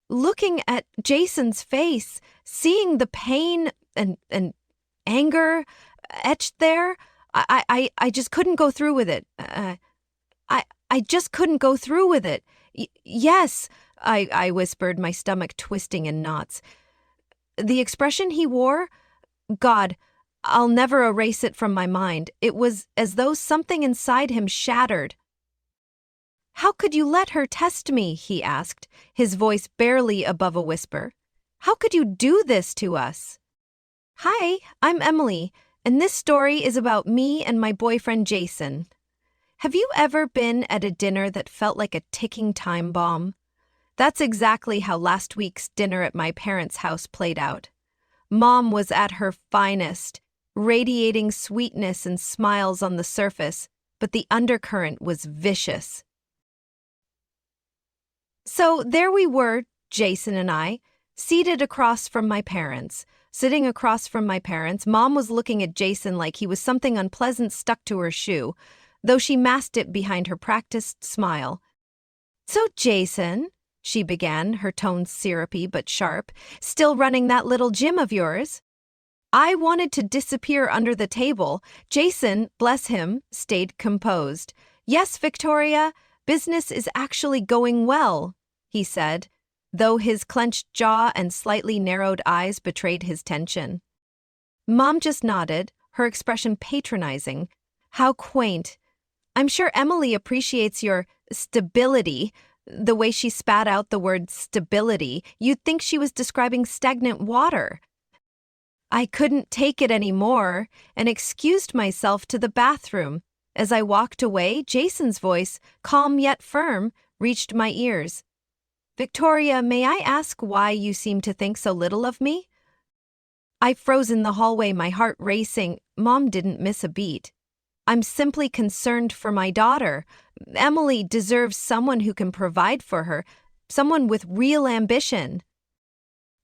looking at Jason's face, seeing the pain and anger etched there, I just couldn't go through with it. I just couldn't go through with it. Yes, I whispered, my stomach twisting in knots. The expression he wore? God, I'll never erase it from my mind. It was as though something inside him shattered. How could you let her test me? He asked, his voice barely above a whisper. How could you do this to us? Hi, I'm Emily, and this story is about me and my boyfriend Jason. Have you ever been at a dinner that felt like a ticking time bomb? That's exactly how last week's dinner at my parents' house played out. Mom was at her finest, radiating sweetness and smiles on the surface, but the undercurrent was vicious. So there we were, Jason and I, seated across from my parents. Sitting across from my parents, Mom was looking at Jason like he was something unpleasant stuck to her shoe, though she masked it behind her practiced smile. So, Jason, she began, her tone syrupy but sharp, still running that little gym of yours? I wanted to disappear under the table. Jason, bless him, stayed composed. Yes, Victoria, business is actually going well, he said, though his clenched jaw and slightly narrowed eyes betrayed his tension. Mom just nodded, her expression patronizing. How quaint. I'm sure Emily appreciates your stability. The way she spat out the word stability, you'd think she was describing stagnant water. I couldn't take it anymore and excused myself to the bathroom. As I walked away, Jason's voice, calm yet firm, reached my ears. Victoria, may I ask why you seem to think so little of me? I froze in the hallway, my heart racing. Mom didn't miss a beat. I'm simply concerned for my daughter. Emily deserves someone who can provide for her, someone with real ambition.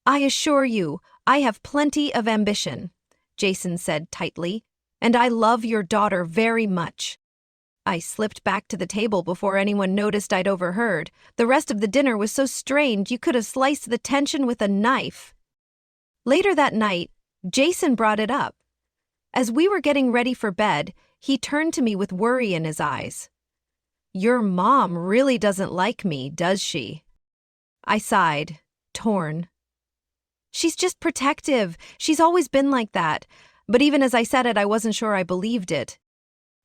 I assure you, I have plenty of ambition, Jason said tightly, and I love your daughter very much. I slipped back to the table before anyone noticed I'd overheard. The rest of the dinner was so strained you could have sliced the tension with a knife. Later that night, Jason brought it up. As we were getting ready for bed, he turned to me with worry in his eyes. Your mom really doesn't like me, does she? I sighed, torn. She's just protective. She's always been like that. But even as I said it, I wasn't sure I believed it.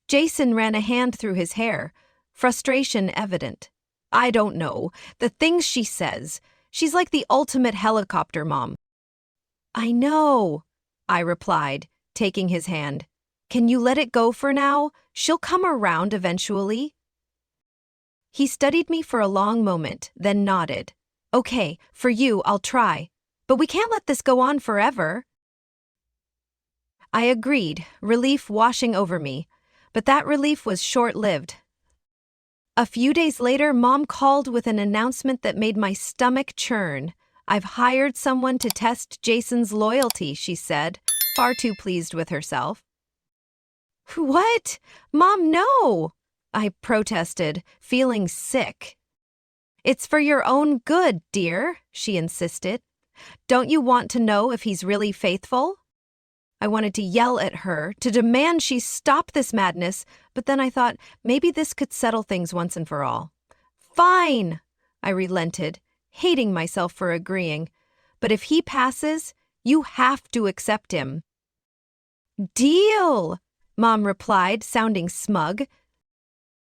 Jason ran a hand through his hair, frustration evident. I don't know. The things she says. She's like the ultimate helicopter mom. I know, I replied, taking his hand. Can you let it go for now? She'll come around eventually. He studied me for a long moment, then nodded. Okay, for you, I'll try. But we can't let this go on forever. I agreed, relief washing over me. But that relief was short-lived. A few days later, Mom called with an announcement that made my stomach churn. I've hired someone to test Jason's loyalty, she said, far too pleased with herself. What? Mom, no! I protested, feeling sick. It's for your own good, dear, she insisted. Don't you want to know if he's really faithful? I wanted to yell at her, to demand she stop this madness, but then I thought maybe this could settle things once and for all. Fine, I relented, hating myself for agreeing. But if he passes, you have to accept him. Deal, Mom replied, sounding smug.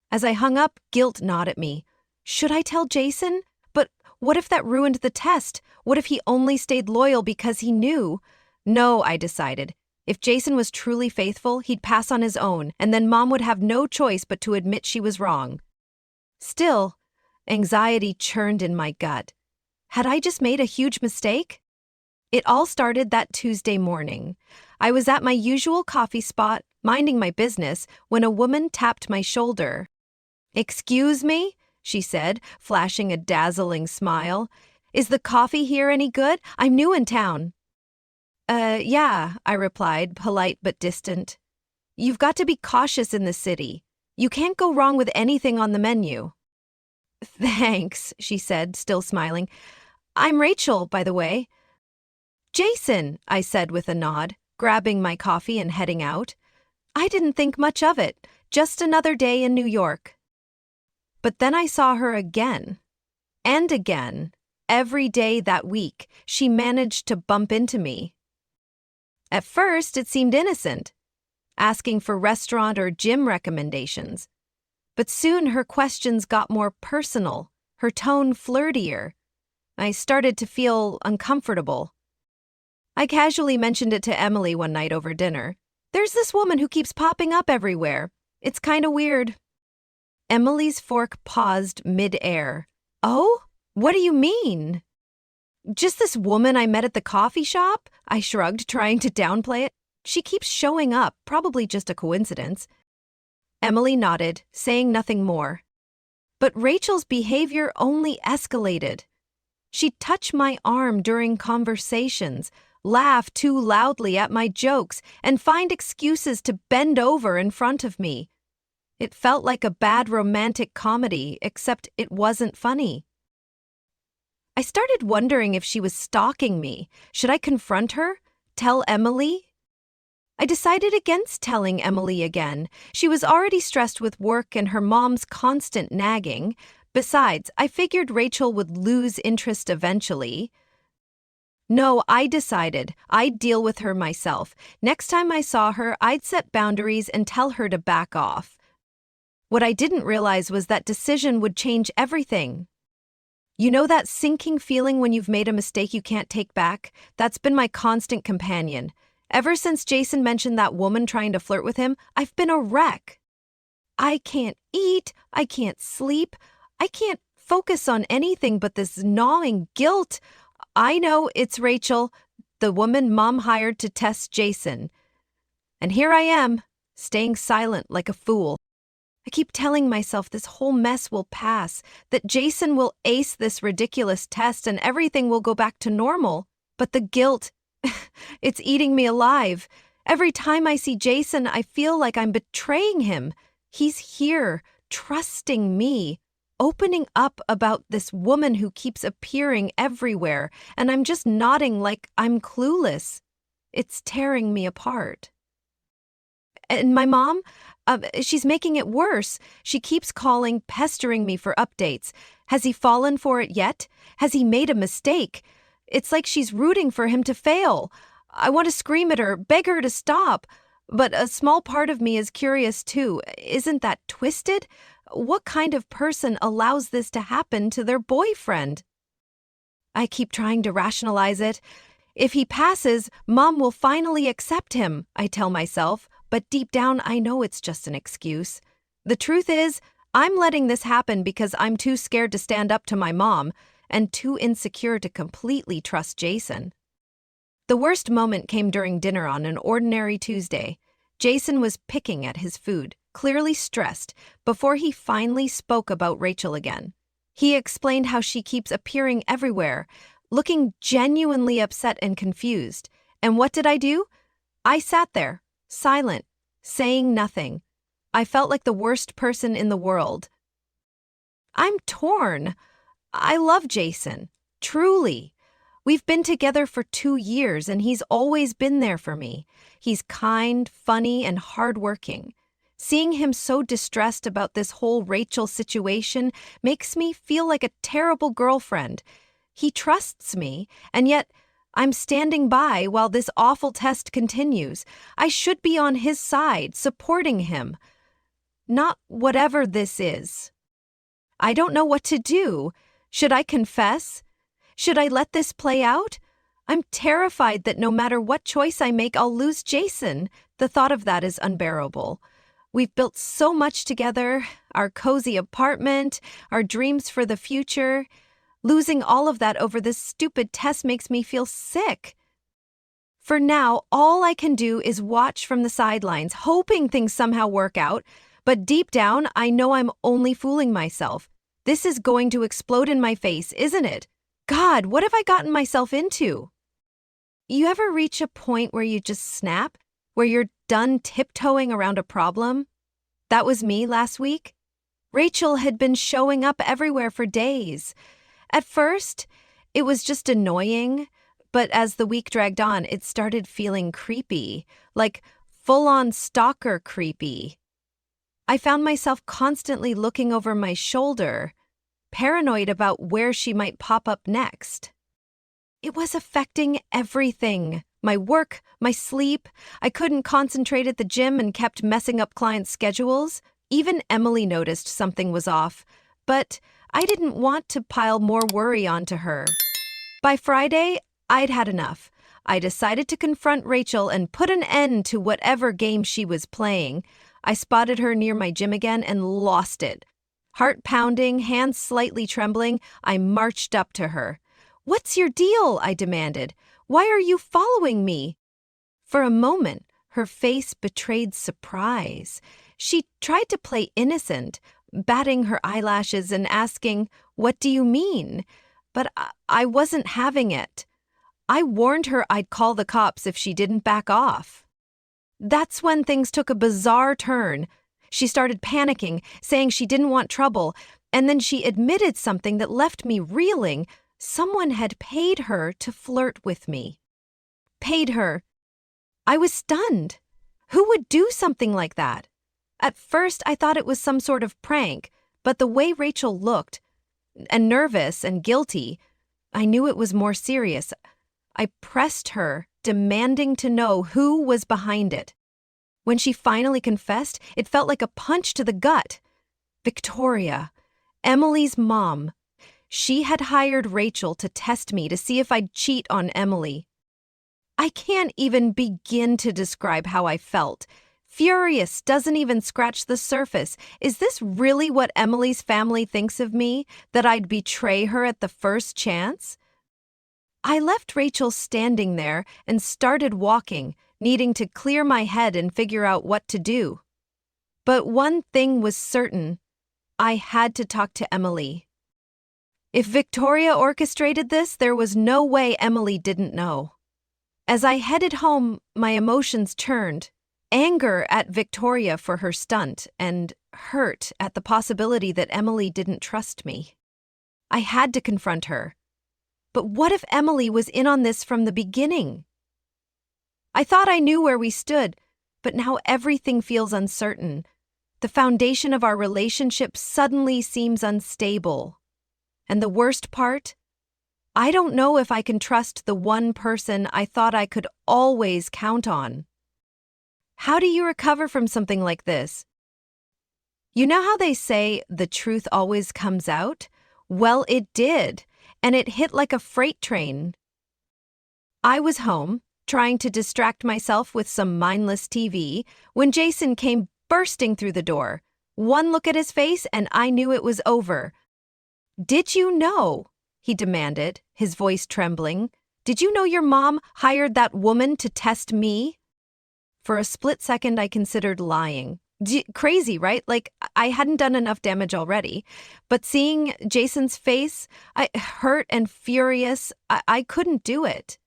As I hung up, guilt gnawed at me. Should I tell Jason? But what if that ruined the test? What if he only stayed loyal because he knew? No, I decided. If Jason was truly faithful, he'd pass on his own, and then Mom would have no choice but to admit she was wrong. Still, anxiety churned in my gut. Had I just made a huge mistake? It all started that Tuesday morning. I was at my usual coffee spot, minding my business, when a woman tapped my shoulder. Excuse me, she said, flashing a dazzling smile. Is the coffee here any good? I'm new in town. Yeah, I replied, polite but distant. You've got to be cautious in the city. You can't go wrong with anything on the menu. Thanks, she said, still smiling. I'm Rachel, by the way. Jason, I said with a nod, grabbing my coffee and heading out. I didn't think much of it, just another day in New York. But then I saw her again. And again. Every day that week, she managed to bump into me. At first, it seemed innocent, asking for restaurant or gym recommendations. But soon her questions got more personal, her tone flirtier. I started to feel uncomfortable. I casually mentioned it to Emily one night over dinner. There's this woman who keeps popping up everywhere. It's kind of weird. Emily's fork paused mid-air. Oh? What do you mean? Just this woman I met at the coffee shop? I shrugged, trying to downplay it. She keeps showing up, probably just a coincidence. Emily nodded, saying nothing more. But Rachel's behavior only escalated. She'd touch my arm during conversations, laugh too loudly at my jokes, and find excuses to bend over in front of me. It felt like a bad romantic comedy, except it wasn't funny. I started wondering if she was stalking me. Should I confront her? Tell Emily? I decided against telling Emily again. She was already stressed with work and her mom's constant nagging. Besides, I figured Rachel would lose interest eventually. No, I decided I'd deal with her myself. Next time I saw her, I'd set boundaries and tell her to back off. What I didn't realize was that decision would change everything. You know that sinking feeling when you've made a mistake you can't take back? That's been my constant companion. Ever since Jason mentioned that woman trying to flirt with him, I've been a wreck. I can't eat, I can't sleep, I can't focus on anything but this gnawing guilt. I know it's Rachel, the woman Mom hired to test Jason. And here I am, staying silent like a fool. I keep telling myself this whole mess will pass, that Jason will ace this ridiculous test and everything will go back to normal. But the guilt, it's eating me alive. Every time I see Jason, I feel like I'm betraying him. He's here, trusting me, opening up about this woman who keeps appearing everywhere, and I'm just nodding like I'm clueless. It's tearing me apart. And my mom? She's making it worse. She keeps calling, pestering me for updates. Has he fallen for it yet? Has he made a mistake? It's like she's rooting for him to fail. I want to scream at her, beg her to stop. But a small part of me is curious too. Isn't that twisted? What kind of person allows this to happen to their boyfriend? I keep trying to rationalize it. If he passes, Mom will finally accept him, I tell myself. But deep down, I know it's just an excuse. The truth is, I'm letting this happen because I'm too scared to stand up to my mom and too insecure to completely trust Jason. The worst moment came during dinner on an ordinary Tuesday. Jason was picking at his food, clearly stressed, before he finally spoke about Rachel again. He explained how she keeps appearing everywhere, looking genuinely upset and confused. And what did I do? I sat there, silent, saying nothing. I felt like the worst person in the world. I'm torn. I love Jason, truly. We've been together for 2 years and he's always been there for me. He's kind, funny, and hardworking. Seeing him so distressed about this whole Rachel situation makes me feel like a terrible girlfriend. He trusts me, and yet I'm standing by while this awful test continues. I should be on his side, supporting him. Not whatever this is. I don't know what to do. Should I confess? Should I let this play out? I'm terrified that no matter what choice I make, I'll lose Jason. The thought of that is unbearable. We've built so much together, our cozy apartment, our dreams for the future. Losing all of that over this stupid test makes me feel sick. For now, all I can do is watch from the sidelines, hoping things somehow work out. But deep down, I know I'm only fooling myself. This is going to explode in my face, isn't it? God, what have I gotten myself into? You ever reach a point where you just snap? Where you're done tiptoeing around a problem? That was me last week. Rachel had been showing up everywhere for days. At first, It was just annoying, but as the week dragged on, it started feeling creepy, like full-on stalker creepy. I found myself constantly looking over my shoulder, paranoid about where she might pop up next. It was affecting everything. My work, my sleep. I couldn't concentrate at the gym and kept messing up clients' schedules. Even Emily noticed something was off, but I didn't want to pile more worry onto her. By Friday, I'd had enough. I decided to confront Rachel and put an end to whatever game she was playing. I spotted her near my gym again and lost it. Heart pounding, hands slightly trembling, I marched up to her. "What's your deal?" I demanded. "Why are you following me?" For a moment, her face betrayed surprise. She tried to play innocent, batting her eyelashes and asking, "What do you mean?" But I wasn't having it. I warned her I'd call the cops if she didn't back off. That's when things took a bizarre turn. She started panicking, saying she didn't want trouble, and then she admitted something that left me reeling. Someone had paid her to flirt with me. Paid her. I was stunned. Who would do something like that? At first, I thought it was some sort of prank, but the way Rachel looked, and nervous and guilty, I knew it was more serious. I pressed her, demanding to know who was behind it. When she finally confessed, it felt like a punch to the gut. Victoria, Emily's mom. She had hired Rachel to test me to see if I'd cheat on Emily. I can't even begin to describe how I felt. Furious doesn't even scratch the surface. Is this really what Emily's family thinks of me? That I'd betray her at the first chance? I left Rachel standing there and started walking, needing to clear my head and figure out what to do. But one thing was certain. I had to talk to Emily. If Victoria orchestrated this, there was no way Emily didn't know. As I headed home, my emotions churned. Anger at Victoria for her stunt and hurt at the possibility that Emily didn't trust me. I had to confront her. But what if Emily was in on this from the beginning? I thought I knew where we stood, but now everything feels uncertain. The foundation of our relationship suddenly seems unstable. And the worst part? I don't know if I can trust the one person I thought I could always count on. How do you recover from something like this? You know how they say the truth always comes out? Well, it did, and it hit like a freight train. I was home, trying to distract myself with some mindless TV, when Jason came bursting through the door. One look at his face and I knew it was over. "Did you know?" he demanded, his voice trembling. "Did you know your mom hired that woman to test me?" For a split second, I considered lying. Crazy, right? Like, I hadn't done enough damage already. But seeing Jason's face, hurt and furious, I couldn't do it.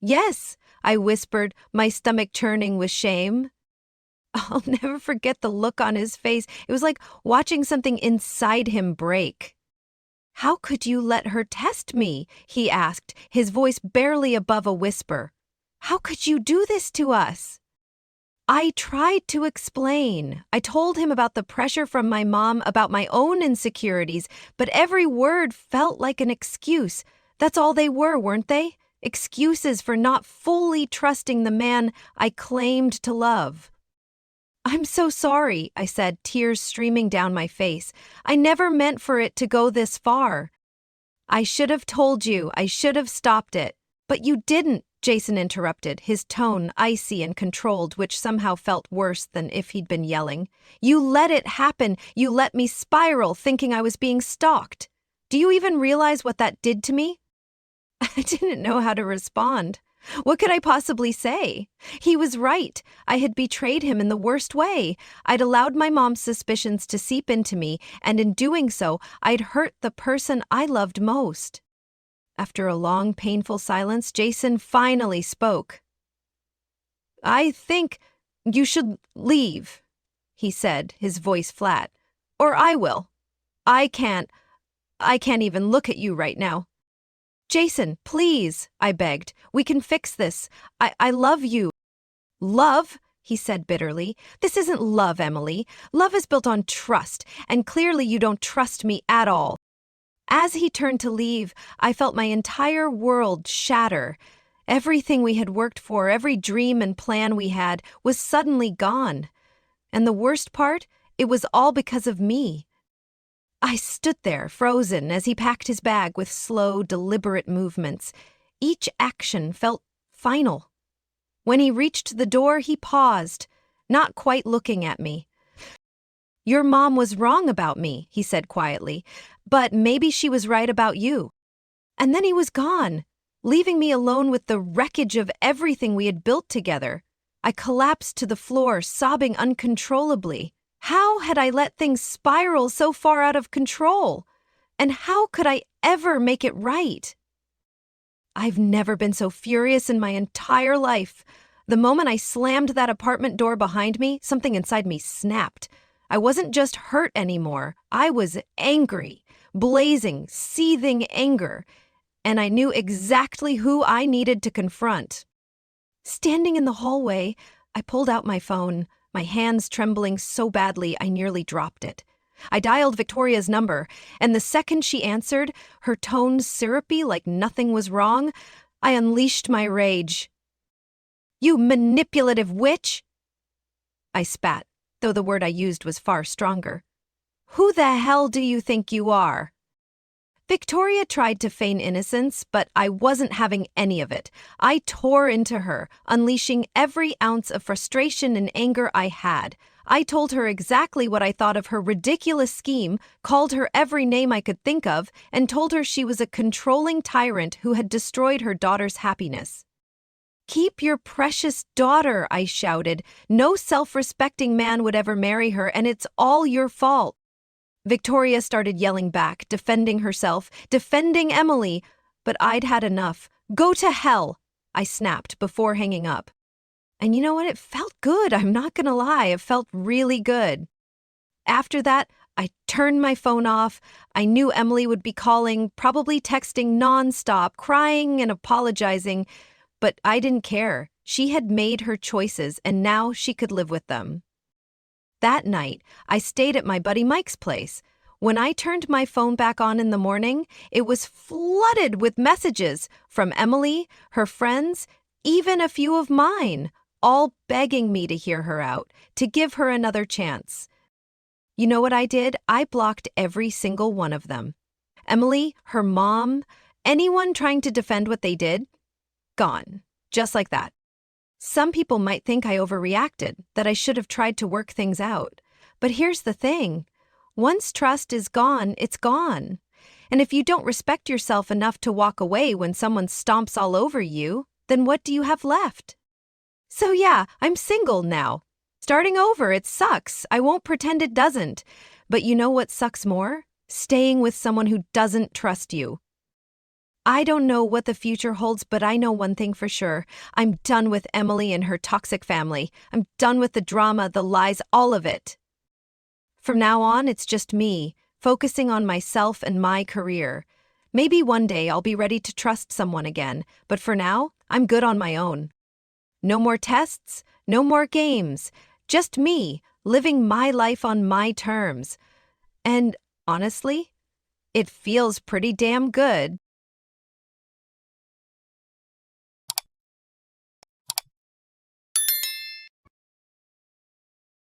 "Yes," I whispered, my stomach churning with shame. I'll never forget the look on his face. It was like watching something inside him break. "How could you let her test me?" he asked, his voice barely above a whisper. "How could you do this to us?" I tried to explain. I told him about the pressure from my mom, about my own insecurities, but every word felt like an excuse. That's all they were, weren't they? Excuses for not fully trusting the man I claimed to love. "I'm so sorry," I said, tears streaming down my face. "I never meant for it to go this far." "I should have told you. I should have stopped it." "But you didn't," Jason interrupted, his tone icy and controlled, which somehow felt worse than if he'd been yelling. "You let it happen. You let me spiral, thinking I was being stalked. Do you even realize what that did to me?" I didn't know how to respond. What could I possibly say? He was right. I had betrayed him in the worst way. I'd allowed my mom's suspicions to seep into me, and in doing so, I'd hurt the person I loved most. After a long, painful silence, Jason finally spoke. "I think you should leave," he said, his voice flat. "Or I will. I can't even look at you right now." Jason, please, I begged. We can fix this. I love you. Love? He said bitterly. This isn't love, Emily. Love is built on trust, and clearly you don't trust me at all. As he turned to leave, I felt my entire world shatter. Everything we had worked for, every dream and plan we had, was suddenly gone. And the worst part, it was all because of me. I stood there, frozen, as he packed his bag with slow, deliberate movements. Each action felt final. When he reached the door, he paused, not quite looking at me. Your mom was wrong about me, he said quietly, but maybe she was right about you. And then he was gone, leaving me alone with the wreckage of everything we had built together. I collapsed to the floor, sobbing uncontrollably. How had I let things spiral so far out of control? And how could I ever make it right? I've never been so furious in my entire life. The moment I slammed that apartment door behind me, something inside me snapped. I wasn't just hurt anymore. I was angry, blazing, seething anger. And I knew exactly who I needed to confront. Standing in the hallway, I pulled out my phone, my hands trembling so badly I nearly dropped it. I dialed Victoria's number, and the second she answered, her tone syrupy like nothing was wrong, I unleashed my rage. You manipulative witch! I spat, though the word I used was far stronger. Who the hell do you think you are? Victoria tried to feign innocence, but I wasn't having any of it. I tore into her, unleashing every ounce of frustration and anger I had. I told her exactly what I thought of her ridiculous scheme, called her every name I could think of, and told her she was a controlling tyrant who had destroyed her daughter's happiness. Keep your precious daughter, I shouted. No self-respecting man would ever marry her, and it's all your fault. Victoria started yelling back, defending herself, defending Emily, but I'd had enough. Go to hell, I snapped before hanging up. And you know what? It felt good, I'm not gonna lie. It felt really good. After that, I turned my phone off. I knew Emily would be calling, probably texting nonstop, crying and apologizing, but I didn't care. She had made her choices, and now she could live with them. That night, I stayed at my buddy Mike's place. When I turned my phone back on in the morning, it was flooded with messages from Emily, her friends, even a few of mine, all begging me to hear her out, to give her another chance. You know what I did? I blocked every single one of them. Emily, her mom, anyone trying to defend what they did, gone, just like that. Some people might think I overreacted, that I should have tried to work things out. But here's the thing. Once trust is gone, it's gone. And if you don't respect yourself enough to walk away when someone stomps all over you, then what do you have left? So yeah, I'm single now. Starting over, it sucks. I won't pretend it doesn't. But you know what sucks more? Staying with someone who doesn't trust you. I don't know what the future holds, but I know one thing for sure. I'm done with Emily and her toxic family. I'm done with the drama, the lies, all of it. From now on, it's just me, focusing on myself and my career. Maybe one day I'll be ready to trust someone again, but for now, I'm good on my own. No more tests, no more games. Just me, living my life on my terms. And honestly, it feels pretty damn good.